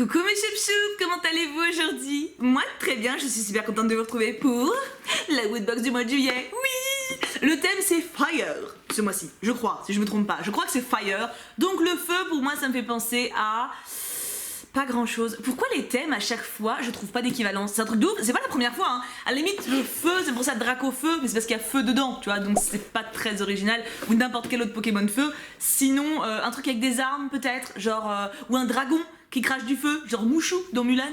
Coucou mes choups, comment allez-vous aujourd'hui? Moi très bien, je suis super contente de vous retrouver pour la Woodbox du mois de juillet. Oui! Le thème c'est Fire ce mois-ci, je crois, si je me trompe pas. Je crois que c'est Fire. Donc le feu pour moi ça me fait penser à... pas grand chose. Pourquoi les thèmes à chaque fois je trouve pas d'équivalence? C'est un truc de ouf, c'est pas la première fois hein. À la limite le feu c'est pour ça Draco feu, mais c'est parce qu'il y a feu dedans, tu vois, donc c'est pas très original. Ou n'importe quel autre Pokémon feu. Sinon un truc avec des armes peut-être, genre ou un dragon qui crache du feu, genre Mouchou dans Mulan.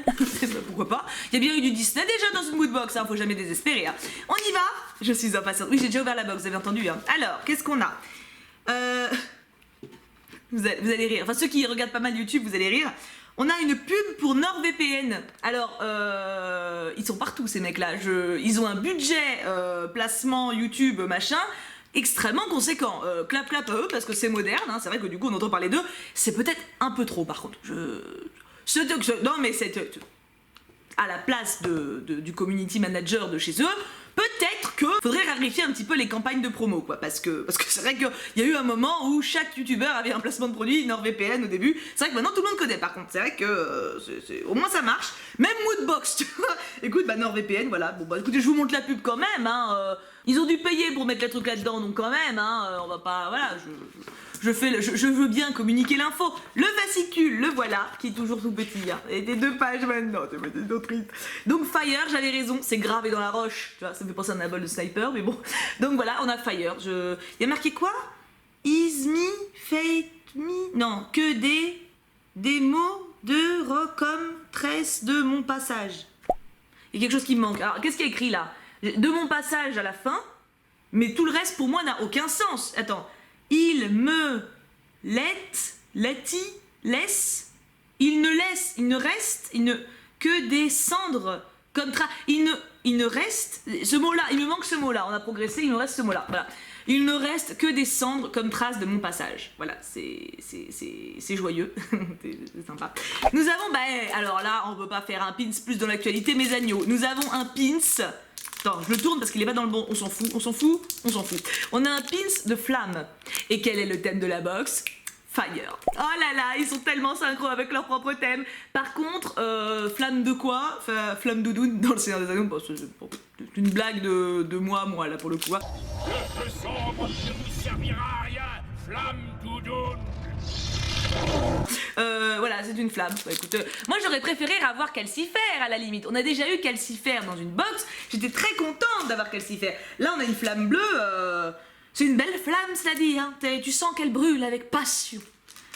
Pourquoi pas. Il y a bien eu du Disney déjà dans une Woodbox, hein, faut jamais désespérer hein. On y va. Je suis impatiente. Oui j'ai déjà ouvert la box, vous avez entendu hein. Alors qu'est-ce qu'on a vous allez rire, enfin ceux qui regardent pas mal YouTube vous allez rire. On a une pub pour NordVPN. Alors, ils sont partout ces mecs-là. Ils ont un budget placement YouTube machin extrêmement conséquent. Clap clap à eux parce que c'est moderne. Hein. C'est vrai que du coup on entend parler d'eux. C'est peut-être un peu trop par contre. Non mais c'est à la place du community manager de chez eux. Peut-être que faudrait clarifier un petit peu les campagnes de promo quoi, parce que c'est vrai qu'il y a eu un moment où chaque youtubeur avait un placement de produit NordVPN au début. C'est vrai que maintenant tout le monde connaît par contre, c'est vrai que au moins ça marche. Même Woodbox, tu vois. Écoute, bah NordVPN, voilà. Bon bah écoutez, je vous montre la pub quand même. Hein. Ils ont dû payer pour mettre les trucs là-dedans, donc quand même. Hein, on va pas, voilà. Je veux bien communiquer l'info. Le fascicule, le voilà, qui est toujours tout petit. Hein. Et des 2 pages maintenant, c'est d'autres triste. Donc Fire, j'avais raison, c'est gravé dans la roche. Tu vois, ça me fait penser à un symbole de sniper, mais bon. Donc voilà, on a Fire. Il y a marqué quoi? Is me, fate me. Non, que des mots de recom tresse de mon passage. Il y a quelque chose qui me manque. Alors, qu'est-ce qu'il y a écrit là? De mon passage à la fin, mais tout le reste pour moi n'a aucun sens. Attends. Il me laisse, il ne reste, que des cendres comme il ne reste, ce mot-là, il me manque ce mot-là, on a progressé, il me reste ce mot-là, voilà. Il ne reste que des cendres comme trace de mon passage. Voilà, c'est joyeux, c'est sympa. Nous avons, alors là, on peut pas faire un pins plus dans l'actualité, mes agneaux. Nous avons un pins... Attends, je le tourne parce qu'il est pas dans le bon. On s'en fout, on s'en fout, on s'en fout. On a un pins de flamme. Et quel est le thème de la box? Fire. Oh là là, ils sont tellement synchro avec leur propre thème. Par contre, flamme de quoi? Flamme doudoune dans le Seigneur des Anneaux. Bon, c'est une blague de moi là pour le coup. Le feu sombre ne vous servira à rien. Flamme doudoune. Voilà, c'est une flamme. Bah, écoute, moi j'aurais préféré avoir Calcifère à la limite. On a déjà eu Calcifère dans une box. J'étais très contente d'avoir Calcifère. Là, on a une flamme bleue. C'est une belle flamme, cela dit. Hein. Tu sens qu'elle brûle avec passion.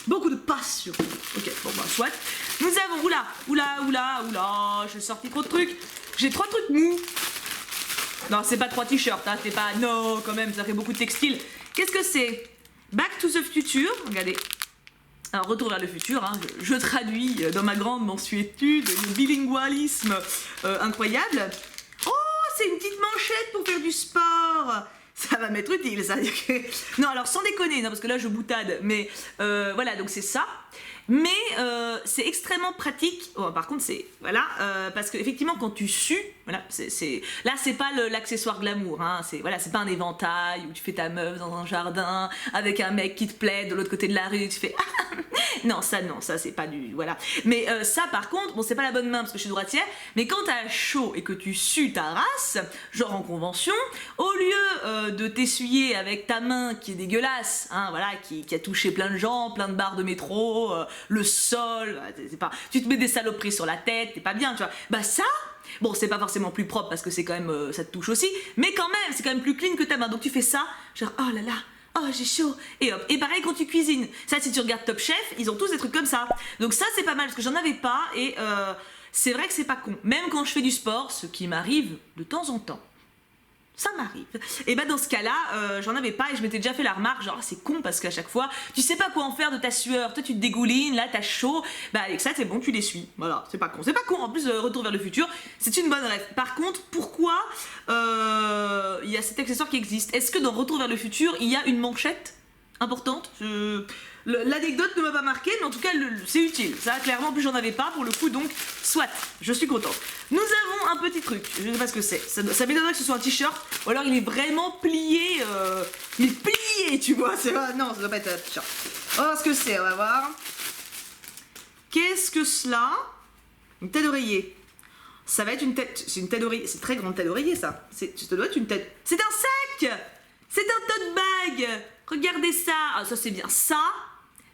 Beaucoup de passion. Ok, bon bah soit. Nous avons, oula, j'ai sorti trop de trucs. J'ai 3 trucs mous. Non, c'est pas 3 t-shirts, hein. C'est pas. Non, quand même, ça fait beaucoup de textile. Qu'est-ce que c'est? Back to the Future. Regardez. Alors, retour vers le futur, hein, je traduis dans ma grande mensuétude, le bilingualisme incroyable. Oh, c'est une petite manchette pour faire du sport. Ça va m'être utile, ça. Non, alors sans déconner, non, parce que là je boutade, mais voilà, donc c'est ça. Mais c'est extrêmement pratique. Oh, par contre, c'est voilà, parce que effectivement, quand tu sues, voilà, là, c'est pas l'accessoire glamour. Hein, c'est pas un éventail où tu fais ta meuf dans un jardin avec un mec qui te plaît de l'autre côté de la rue. Tu fais non, ça c'est pas du voilà. Mais ça, par contre, bon, c'est pas la bonne main parce que je suis droitière. Mais quand t'as chaud et que tu sues ta race, genre en convention, au lieu de t'essuyer avec ta main qui est dégueulasse, hein, voilà, qui a touché plein de gens, plein de barres de métro. Le sol, tu te mets des saloperies sur la tête, t'es pas bien, tu vois. Bah ça, bon, c'est pas forcément plus propre parce que c'est quand même, ça te touche aussi, mais quand même, c'est quand même plus clean que ta main. Donc tu fais ça, genre oh là là, oh j'ai chaud, et hop. Et pareil quand tu cuisines. Ça, si tu regardes Top Chef, ils ont tous des trucs comme ça. Donc ça, c'est pas mal parce que j'en avais pas et c'est vrai que c'est pas con. Même quand je fais du sport, ce qui m'arrive de temps en temps. Ça m'arrive. Et bah dans ce cas-là, j'en avais pas et je m'étais déjà fait la remarque, genre c'est con parce qu'à chaque fois, tu sais pas quoi en faire de ta sueur, toi tu te dégoulines, là t'as chaud, bah avec ça c'est bon, tu l'essuies. Voilà, c'est pas con. C'est pas con, en plus Retour vers le futur, c'est une bonne rêve. Par contre, pourquoi il y a cet accessoire qui existe? Est-ce que dans Retour vers le futur, il y a une manchette importante? L'anecdote ne m'a pas marqué, mais en tout cas c'est utile. Ça clairement, en plus j'en avais pas pour le coup, donc soit, je suis contente. Nous avons un petit truc, je ne sais pas ce que c'est. Ça m'étonnerait que ce soit un t-shirt, ou alors il est vraiment plié. Il est plié, tu vois. Non, ça doit pas être un t-shirt. On va voir ce que c'est, on va voir. Qu'est-ce que cela? Une tête d'oreiller. Ça va être une tête... C'est une tête d'oreiller. C'est une très grande tête d'oreiller, ça. Ça doit être une tête... C'est un sac! C'est un tote bag! Regardez ça! Ah, ça, c'est bien. Ça,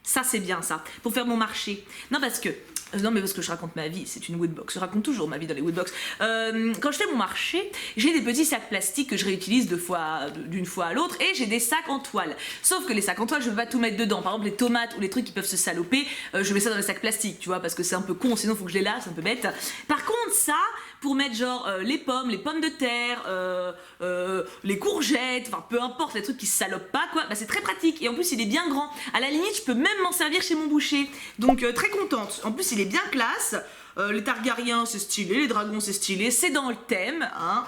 c'est bien, ça. Pour faire mon marché. Non, parce que... Non, mais parce que je raconte ma vie, c'est une woodbox. Je raconte toujours ma vie dans les woodbox. Quand je fais mon marché, j'ai des petits sacs plastiques que je réutilise d'une fois à l'autre, et j'ai des sacs en toile. Sauf que les sacs en toile, je peux pas tout mettre dedans. Par exemple, les tomates ou les trucs qui peuvent se saloper, je mets ça dans les sacs plastiques, tu vois, parce que c'est un peu con, sinon faut que je les lave, c'est un peu bête. Par contre, ça, pour mettre genre les pommes de terre, les courgettes, enfin peu importe, les trucs qui se salopent pas, quoi, bah c'est très pratique. Et en plus, il est bien grand. À la limite, je peux même m'en servir chez mon boucher. Donc, très contente. En plus, il est bien classe. Les Targaryens, c'est stylé, les dragons, c'est stylé, c'est dans le thème, hein,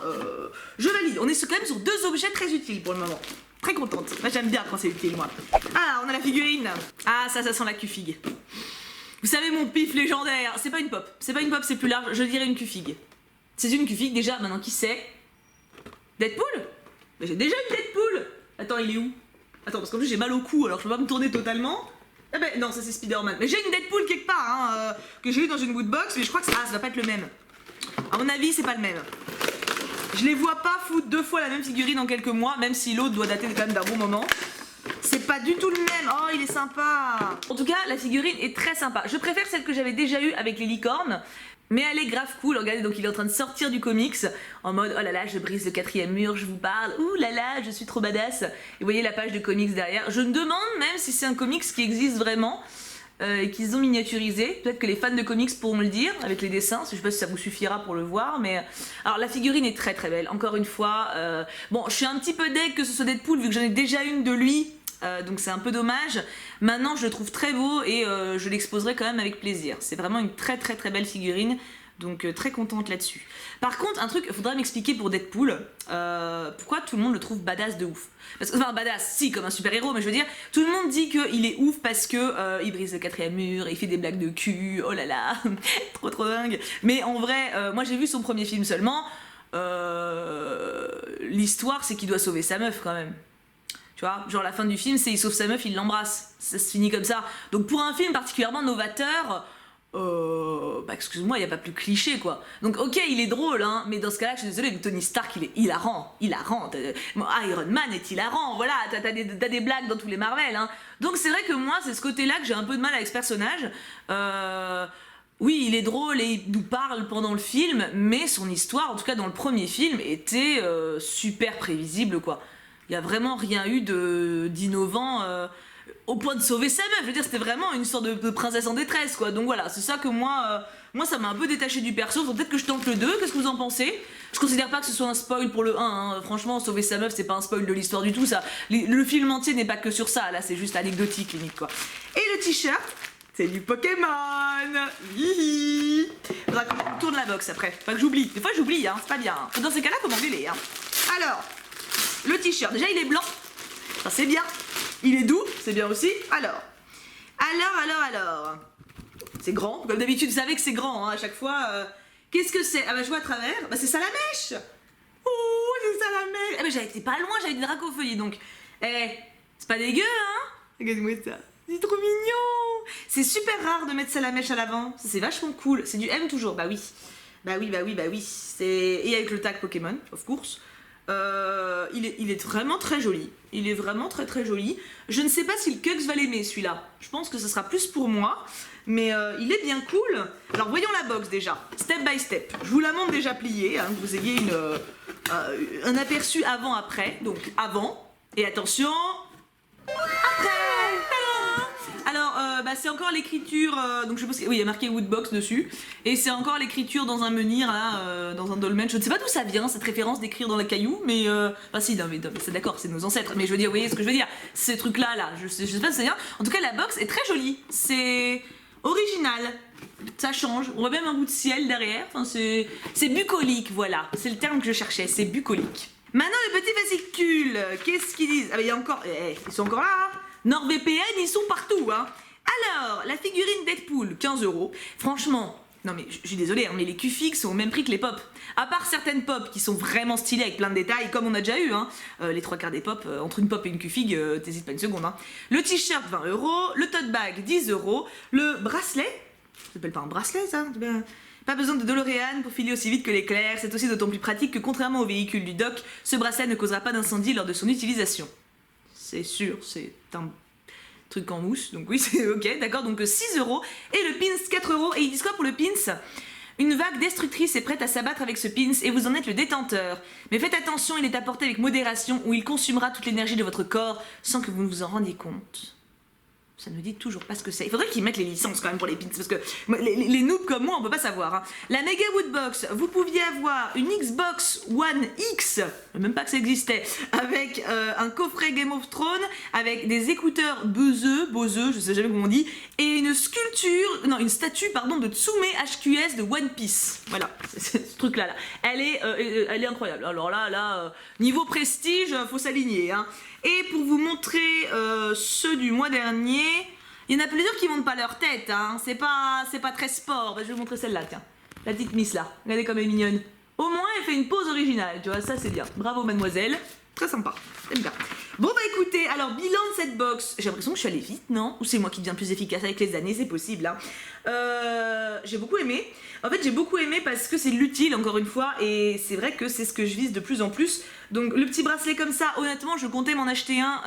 je valide. On est quand même sur 2 objets très utiles pour le moment. Très contente. Moi, j'aime bien quand c'est utile, moi. Ah, on a la figurine. Ah, ça sent la Q-Fig. Vous savez, mon pif légendaire. C'est pas une pop. C'est pas une pop, c'est plus large. Je dirais une Q-Fig. C'est une Q-Fig, déjà. Maintenant, qui c'est? Deadpool? Mais j'ai déjà une Deadpool. Attends, il est où? Attends, parce qu'en plus, j'ai mal au cou, alors je peux pas me tourner totalement. Ah ben non, ça c'est Spider-Man. Mais j'ai une Deadpool quelque part, hein, que j'ai eu dans une woodbox, mais je crois que ça doit pas être le même. À mon avis, c'est pas le même. Je les vois pas foutre 2 fois la même figurine en quelques mois, même si l'autre doit dater quand même d'un bon moment. C'est pas du tout le même. Oh, il est sympa. En tout cas, la figurine est très sympa. Je préfère celle que j'avais déjà eue avec les licornes. Mais elle est grave cool, regardez, donc il est en train de sortir du comics, en mode oh là là, je brise le 4e mur, je vous parle, ouh là là, je suis trop badass. Et vous voyez la page de comics derrière. Je me demande même si c'est un comics qui existe vraiment, et qu'ils ont miniaturisé. Peut-être que les fans de comics pourront me le dire, avec les dessins, je sais pas si ça vous suffira pour le voir, mais... Alors la figurine est très très belle, encore une fois. Bon, je suis un petit peu deg que ce soit Deadpool, vu que j'en ai déjà une de lui, donc c'est un peu dommage. Maintenant je le trouve très beau et je l'exposerai quand même avec plaisir. C'est vraiment une très très très belle figurine, donc très contente là-dessus. Par contre, un truc, il faudra m'expliquer pour Deadpool, pourquoi tout le monde le trouve badass de ouf. Parce que, enfin badass, si, comme un super héros, mais je veux dire, tout le monde dit qu'il est ouf parce que il brise le 4e mur, il fait des blagues de cul, oh là là, trop dingue. Mais en vrai, moi j'ai vu son premier film seulement, l'histoire c'est qu'il doit sauver sa meuf quand même. Tu vois, genre la fin du film, c'est il sauve sa meuf, il l'embrasse. Ça se finit comme ça. Donc pour un film particulièrement novateur, bah excuse-moi, il n'y a pas plus cliché quoi. Donc ok, il est drôle, hein, mais dans ce cas-là, je suis désolée, Tony Stark, il est hilarant. Iron Man est hilarant, voilà, t'as des blagues dans tous les Marvel. Hein. Donc c'est vrai que moi, c'est ce côté-là que j'ai un peu de mal avec ce personnage. Oui, il est drôle et il nous parle pendant le film, mais son histoire, en tout cas dans le premier film, était super prévisible quoi. Il n'y a vraiment rien eu d'innovant au point de sauver sa meuf. Je veux dire, c'était vraiment une sorte de princesse en détresse, quoi. Donc voilà, c'est ça que moi ça m'a un peu détaché du perso. Faut peut-être que je tente le 2, qu'est-ce que vous en pensez? Je considère pas que ce soit un spoil pour le 1, hein. Franchement, sauver sa meuf, c'est pas un spoil de l'histoire du tout, ça. Le film entier n'est pas que sur ça, là, c'est juste anecdotique, limite, quoi. Et le t-shirt, c'est du Pokémon. Hihi. Faudra que je tourne la box après, pas que j'oublie. Des fois, j'oublie, hein, c'est pas bien. Hein. Dans ces cas-là, faut m'engueuler, hein. Alors... Le t-shirt, déjà il est blanc, ça c'est bien. Il est doux, c'est bien aussi. Alors. C'est grand, comme d'habitude, vous savez que c'est grand, hein, à chaque fois. Qu'est-ce que c'est? Ah bah je vois à travers, bah c'est Salamèche. Oh, c'est Salamèche. Ah bah j'avais été pas loin, j'avais des Dracofeuille donc. C'est pas dégueu, hein. Regarde-moi ça, c'est trop mignon. C'est super rare de mettre Salamèche à l'avant, ça c'est vachement cool. C'est du M toujours, bah oui. Bah oui. Et avec le tag Pokémon, of course. Il est vraiment très joli. Il est vraiment très très joli. Je ne sais pas si le Kux va l'aimer celui-là. Je pense que ce sera plus pour moi. Mais il est bien cool. Alors voyons la box déjà. Step by step. Je vous la montre déjà pliée. Hein, que vous ayez un aperçu avant-après. Donc avant. Et attention. Après. Alors, c'est encore l'écriture, donc je pense qu'il y a marqué Woodbox dessus, et c'est encore l'écriture dans un menhir, là, dans un dolmen. Je ne sais pas d'où ça vient, cette référence d'écrire dans la caillou, mais... Enfin si, non, mais c'est d'accord, c'est nos ancêtres, mais je veux dire, vous voyez ce que je veux dire, ces trucs-là, je sais pas d'où ça vient. En tout cas, la box est très jolie, c'est original, ça change, on voit même un bout de ciel derrière, enfin, c'est bucolique, voilà, c'est le terme que je cherchais, c'est bucolique. Maintenant, les petits fascicules, qu'est-ce qu'ils disent? Ah bah il y a encore... ils sont encore là, hein. NordVPN, ils sont partout, hein. Alors, la figurine Deadpool, 15 €. Franchement, non mais je suis désolée, hein, mais les Q-Fix sont au même prix que les pop. À part certaines pop qui sont vraiment stylées avec plein de détails, comme on a déjà eu, hein. Les 3/4 des pop, entre une pop et une Q-Fig, t'hésites pas une seconde, hein. Le t-shirt, 20 €. Le tote bag, 10 €. Le bracelet, Ça s'appelle pas un bracelet, ça? Pas besoin de DeLorean pour filer aussi vite que l'éclair. C'est aussi d'autant plus pratique que, contrairement au véhicule du doc, ce bracelet ne causera pas d'incendie lors de son utilisation. C'est sûr, c'est un truc en mousse, donc oui, c'est ok, d'accord, donc 6 €, et le pins 4 €, et ils disent quoi pour le pins? Une vague destructrice est prête à s'abattre avec ce pins, et vous en êtes le détenteur. Mais faites attention, il est apporté avec modération, ou il consumera toute l'énergie de votre corps, sans que vous ne vous en rendiez compte. Ça ne me dit toujours pas ce que c'est. Il faudrait qu'ils mettent les licences quand même pour les pins, parce que les noobs comme moi, on peut pas savoir. Hein. La Mega Woodbox, vous pouviez avoir une Xbox One X, même pas que ça existait, avec un coffret Game of Thrones, avec des écouteurs Bose, je sais jamais comment on dit, et une statue de Tsume HQS de One Piece. Voilà, c'est ce truc-là. Là. Elle est incroyable. Alors là, niveau prestige, faut s'aligner. Hein. Et pour vous montrer ceux du mois dernier, il y en a plusieurs qui montrent pas leur tête, hein. C'est pas très sport. Je vais vous montrer celle-là, tiens. La petite Miss là. Regardez comme elle est mignonne. Au moins, elle fait une pose originale, tu vois, ça c'est bien. Bravo mademoiselle. Très sympa. J'aime bien. Bon bah écoutez, alors bilan de cette box. J'ai l'impression que je suis allée vite, non? Ou c'est moi qui deviens plus efficace avec les années, c'est possible, hein. J'ai beaucoup aimé. En fait, j'ai beaucoup aimé parce que c'est l'utile, encore une fois, et c'est vrai que c'est ce que je vise de plus en plus. Donc, le petit bracelet comme ça, honnêtement, je comptais m'en acheter un.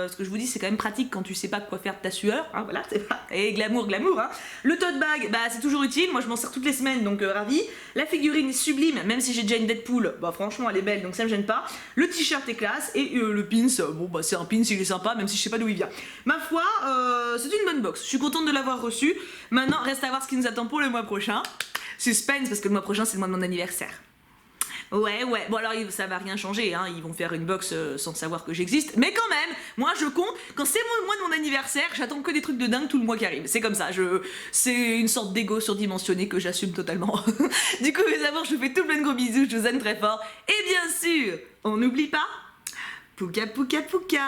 Ce que je vous dis, c'est quand même pratique quand tu sais pas quoi faire de ta sueur. Hein, voilà, c'est pas. Et glamour. Hein. Le tote bag, bah, c'est toujours utile. Moi, je m'en sers toutes les semaines, donc ravi. La figurine est sublime, même si j'ai déjà une Deadpool. Bah, franchement, elle est belle, donc ça me gêne pas. Le t-shirt est classe. Et le pins, bon, bah, c'est un pins, il est sympa, même si je sais pas d'où il vient. Ma foi, c'est une bonne box. Je suis contente de l'avoir reçu. Maintenant, reste à voir ce qui nous attend pour le mois prochain. Suspense, parce que le mois prochain, c'est le mois de mon anniversaire. Ouais. Bon alors ça va rien changer, hein. Ils vont faire une box sans savoir que j'existe. Mais quand même, moi je compte, quand c'est le mois de mon anniversaire, j'attends que des trucs de dingue tout le mois qui arrive. C'est comme ça, c'est une sorte d'ego surdimensionné que j'assume totalement. Du coup mes amours, je vous fais tout plein de gros bisous, je vous aime très fort. Et bien sûr, on n'oublie pas, Pouka Pouka Pouka.